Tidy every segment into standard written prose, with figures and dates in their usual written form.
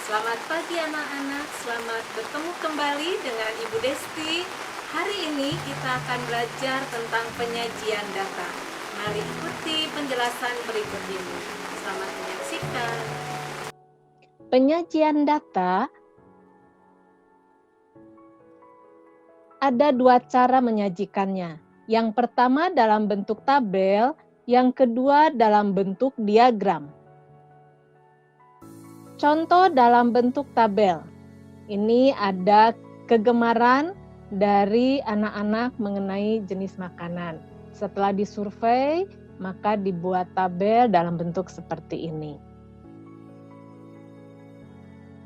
Selamat pagi anak-anak, selamat bertemu kembali dengan Ibu Desti. Hari ini kita akan belajar tentang penyajian data. Mari ikuti penjelasan berikut ini. Selamat menyaksikan. Penyajian data ada dua cara menyajikannya. Yang pertama dalam bentuk tabel, yang kedua dalam bentuk diagram. Contoh dalam bentuk tabel. Ini ada kegemaran dari anak-anak mengenai jenis makanan. Setelah disurvei, maka dibuat tabel dalam bentuk seperti ini.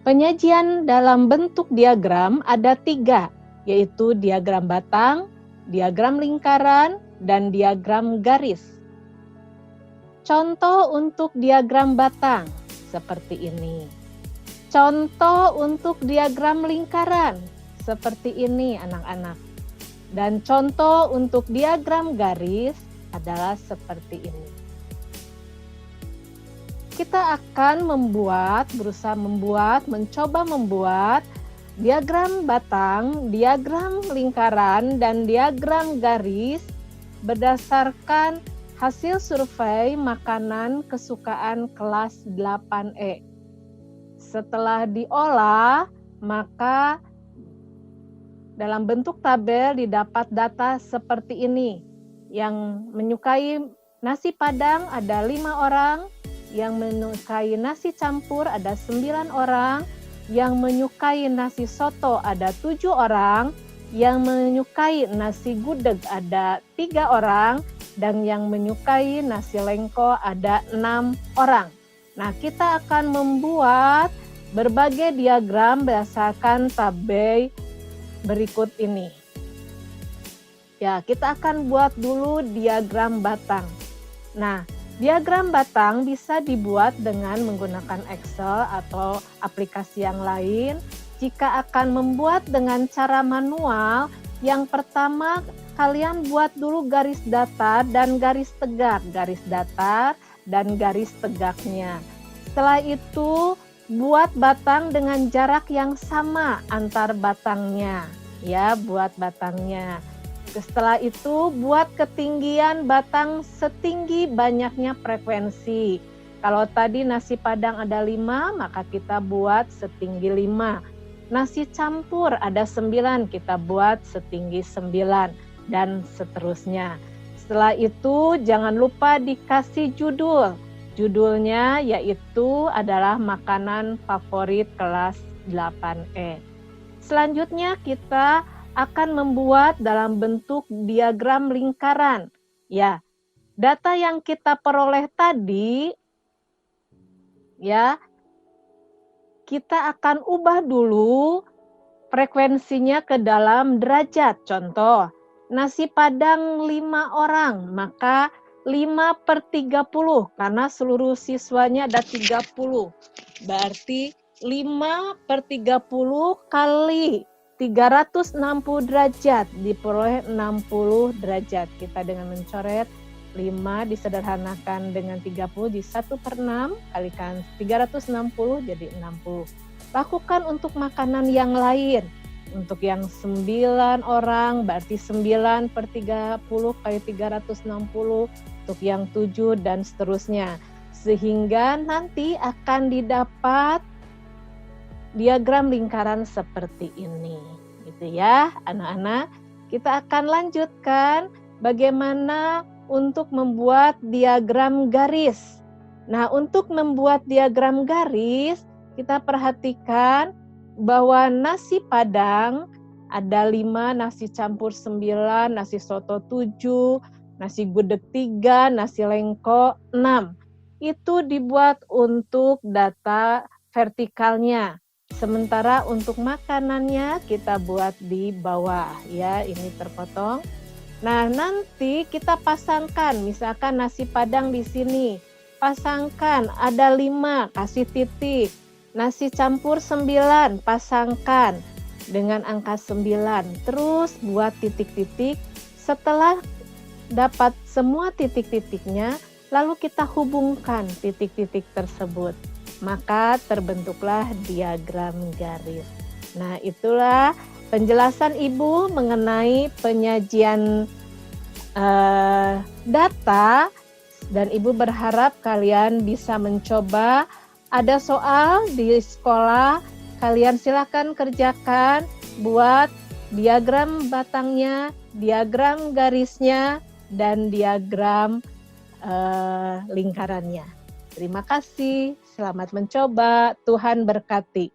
Penyajian dalam bentuk diagram ada 3, yaitu diagram batang, diagram lingkaran, dan diagram garis. Contoh untuk diagram batang seperti ini. Contoh untuk diagram lingkaran seperti ini anak-anak. Dan contoh untuk diagram garis adalah seperti ini. Kita akan mencoba membuat diagram batang, diagram lingkaran, dan diagram garis berdasarkan hasil survei makanan kesukaan kelas 8E. Setelah diolah, maka dalam bentuk tabel didapat data seperti ini. Yang menyukai nasi padang ada 5 orang, yang menyukai nasi campur ada 9 orang, yang menyukai nasi soto ada 7 orang, yang menyukai nasi gudeg ada 3 orang, dan yang menyukai nasi lengko ada 6 orang. Nah, kita akan membuat berbagai diagram berdasarkan tabel berikut ini. Ya, kita akan buat dulu diagram batang. Nah, diagram batang bisa dibuat dengan menggunakan Excel atau aplikasi yang lain. Jika akan membuat dengan cara manual, yang pertama kalian buat dulu garis datar dan garis tegak, garis datar dan garis tegaknya. Setelah itu buat batang dengan jarak yang sama antar batangnya, ya, buat batangnya. Setelah itu buat ketinggian batang setinggi banyaknya frekuensi. Kalau tadi nasi padang ada 5, maka kita buat setinggi 5. Nasi campur ada 9, kita buat setinggi 9, dan seterusnya. Setelah itu jangan lupa dikasih judul. Judulnya yaitu adalah makanan favorit kelas 8E. Selanjutnya kita akan membuat dalam bentuk diagram lingkaran. Ya, data yang kita peroleh tadi, ya, kita akan ubah dulu frekuensinya ke dalam derajat. Contoh, nasi padang 5 orang, maka 5/30, karena seluruh siswanya ada 30. Berarti 5/30 kali 360 derajat, diperoleh 60 derajat. Kita dengan mencoret 5 disederhanakan dengan 30 di 1/6, kalikan 360 jadi 60. Lakukan untuk makanan yang lain. Untuk yang 9 orang berarti 9/30 kali 360, untuk yang 7 dan seterusnya. Sehingga nanti akan didapat diagram lingkaran seperti ini. Gitu ya, anak-anak. Kita akan lanjutkan bagaimana untuk membuat diagram garis. Nah, untuk membuat diagram garis, kita perhatikan bahwa nasi padang ada 5, nasi campur 9, nasi soto 7, nasi gudeg 3, nasi lengko 6. Itu dibuat untuk data vertikalnya. Sementara untuk makanannya kita buat di bawah, ya, ini terpotong. Nah, nanti kita pasangkan, misalkan nasi padang di sini, pasangkan ada 5, kasih titik. Nasi campur 9, pasangkan dengan angka 9. Terus buat titik-titik. Setelah dapat semua titik-titiknya, lalu kita hubungkan titik-titik tersebut. maka terbentuklah diagram garis. Nah, itulah penjelasan Ibu mengenai penyajian data, dan Ibu berharap kalian bisa mencoba. Ada soal di sekolah, kalian silakan kerjakan, buat diagram batangnya, diagram garisnya, dan diagram lingkarannya. Terima kasih, selamat mencoba, Tuhan berkati.